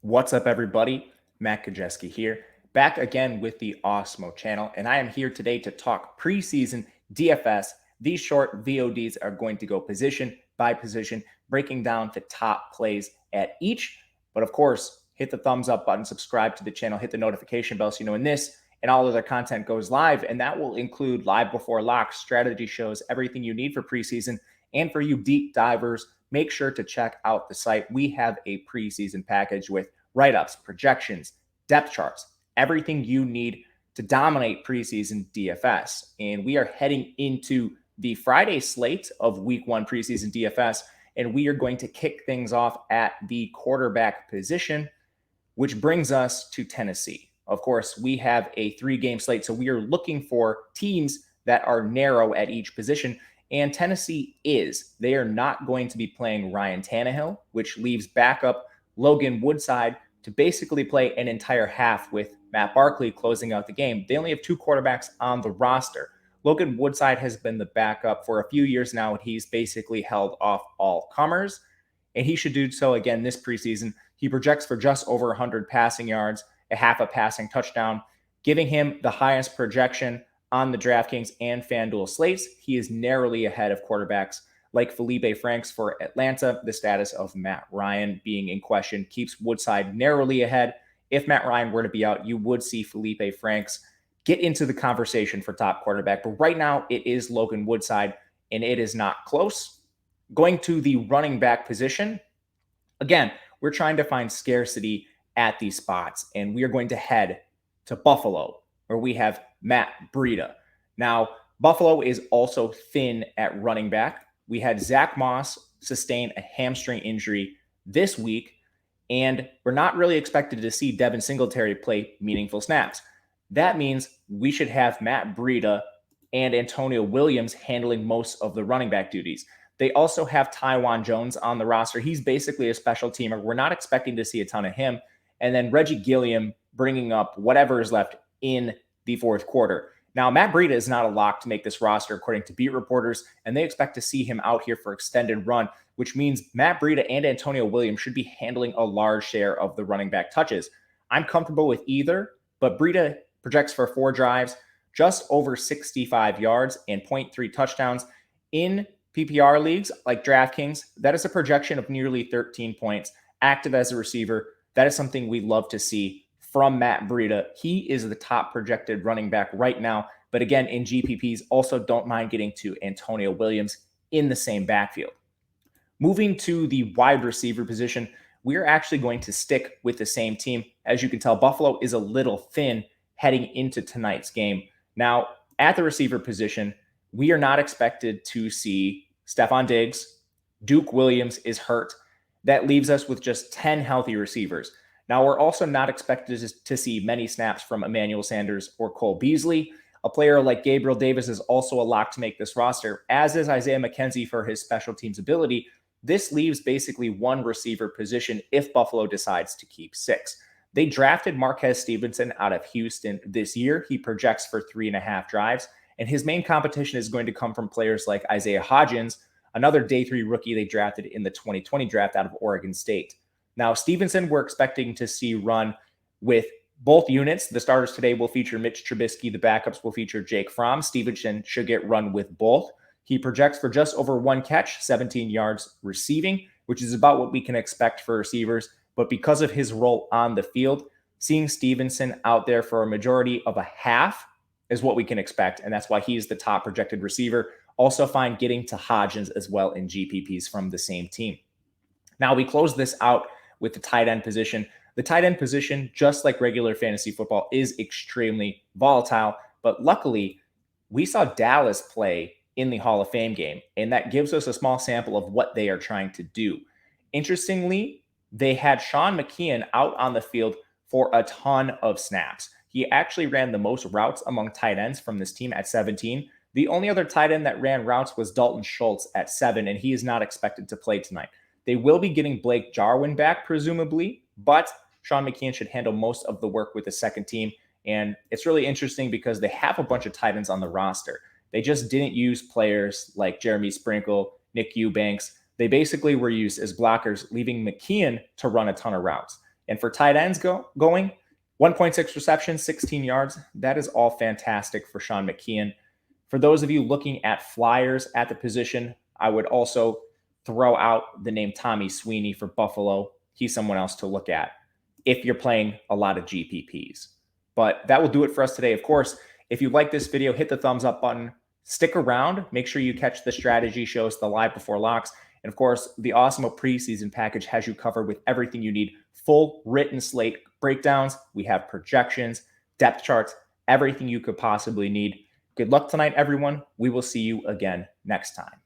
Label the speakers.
Speaker 1: What's up, everybody? Matt Kajeski here, back again with the Awesemo channel, and I am here today to talk preseason DFS. These short VODs are going to go position by position, breaking down the top plays at each. But of course, hit the thumbs up button, subscribe to the channel, hit the notification bell so you know when this and all other content goes live. And that will include live before locks, strategy shows, everything you need for preseason. And for you deep divers, make sure to check out the site. We have a preseason package with write-ups, projections, depth charts, everything you need to dominate preseason DFS. And we are heading into the Friday slate of week one preseason DFS, and we are going to kick things off at the quarterback position, which brings us to Tennessee. Of course, we have a 3-game slate, so we are looking for teams that are narrow at each position. And Tennessee is. They are not going to be playing Ryan Tannehill, which leaves backup Logan Woodside to basically play an entire half with Matt Barkley closing out the game. They only have 2 quarterbacks on the roster. Logan Woodside has been the backup for a few years now, and he's basically held off all comers, and he should do so again this preseason. He projects for just over 100 passing yards, a half a passing touchdown, giving him the highest projection on the DraftKings and FanDuel slates. He is narrowly ahead of quarterbacks like Felipe Franks for Atlanta. The status of Matt Ryan being in question keeps Woodside narrowly ahead. If Matt Ryan were to be out, you would see Felipe Franks get into the conversation for top quarterback. But right now, it is Logan Woodside, and it is not close. Going to the running back position, again, we're trying to find scarcity at these spots, and we are going to head to Buffalo, where we have Matt Breida. Now, Buffalo is also thin at running back. We had Zach Moss sustain a hamstring injury this week, and we're not really expected to see Devin Singletary play meaningful snaps. That means we should have Matt Breida and Antonio Williams handling most of the running back duties. They also have Tywan Jones on the roster. He's basically a special teamer. We're not expecting to see a ton of him. And then Reggie Gilliam bringing up whatever is left in the fourth quarter. Now, Matt Breida is not a lock to make this roster, according to beat reporters, and they expect to see him out here for extended run, which means Matt Breida and Antonio Williams should be handling a large share of the running back touches. I'm comfortable with either, but Breida projects for 4 drives, just over 65 yards, and 0.3 touchdowns. In PPR leagues like DraftKings, that is a projection of nearly 13 points. Active as a receiver, that is something we love to see from Matt Breida. He is the top projected running back right now. But again, in GPPs, also don't mind getting to Antonio Williams in the same backfield. Moving to the wide receiver position, we're actually going to stick with the same team. As you can tell, Buffalo is a little thin heading into tonight's game. Now, at the receiver position, we are not expected to see Stephon Diggs. Duke Williams is hurt. That leaves us with just 10 healthy receivers. Now, we're also not expected to see many snaps from Emmanuel Sanders or Cole Beasley. A player like Gabriel Davis is also a lock to make this roster, as is Isaiah McKenzie for his special teams ability. This leaves basically one receiver position if Buffalo decides to keep 6. They drafted Marquez Stevenson out of Houston this year. He projects for 3.5 drives, and his main competition is going to come from players like Isaiah Hodgins, another day 3 rookie they drafted in the 2020 draft out of Oregon State. Now, Stevenson, we're expecting to see run with both units. The starters today will feature Mitch Trubisky. The backups will feature Jake Fromm. Stevenson should get run with both. He projects for just over 1 catch, 17 yards receiving, which is about what we can expect for receivers. But because of his role on the field, seeing Stevenson out there for a majority of a half is what we can expect. And that's why he's the top projected receiver. Also find getting to Hodgins as well in GPPs from the same team. Now, we close this out with the tight end position. The tight end position, just like regular fantasy football, is extremely volatile. But luckily, we saw Dallas play in the Hall of Fame game, and that gives us a small sample of what they are trying to do. Interestingly, they had Sean McKeon out on the field for a ton of snaps. He actually ran the most routes among tight ends from this team at 17. The only other tight end that ran routes was Dalton Schultz at 7, and he is not expected to play tonight. They will be getting Blake Jarwin back, presumably, but Sean McKeon should handle most of the work with the second team. And it's really interesting because they have a bunch of tight ends on the roster. They just didn't use players like Jeremy Sprinkle, Nick Eubanks. They basically were used as blockers, leaving McKeon to run a ton of routes. And for tight ends going, 1.6 receptions, 16 yards. That is all fantastic for Sean McKeon. For those of you looking at flyers at the position, I would also throw out the name Tommy Sweeney for Buffalo. He's someone else to look at if you're playing a lot of GPPs. But that will do it for us today. Of course, if you like this video, hit the thumbs up button. Stick around. Make sure you catch the strategy shows, the live before locks. And of course, the Awesemo preseason package has you covered with everything you need. Full written slate breakdowns. We have projections, depth charts, everything you could possibly need. Good luck tonight, everyone. We will see you again next time.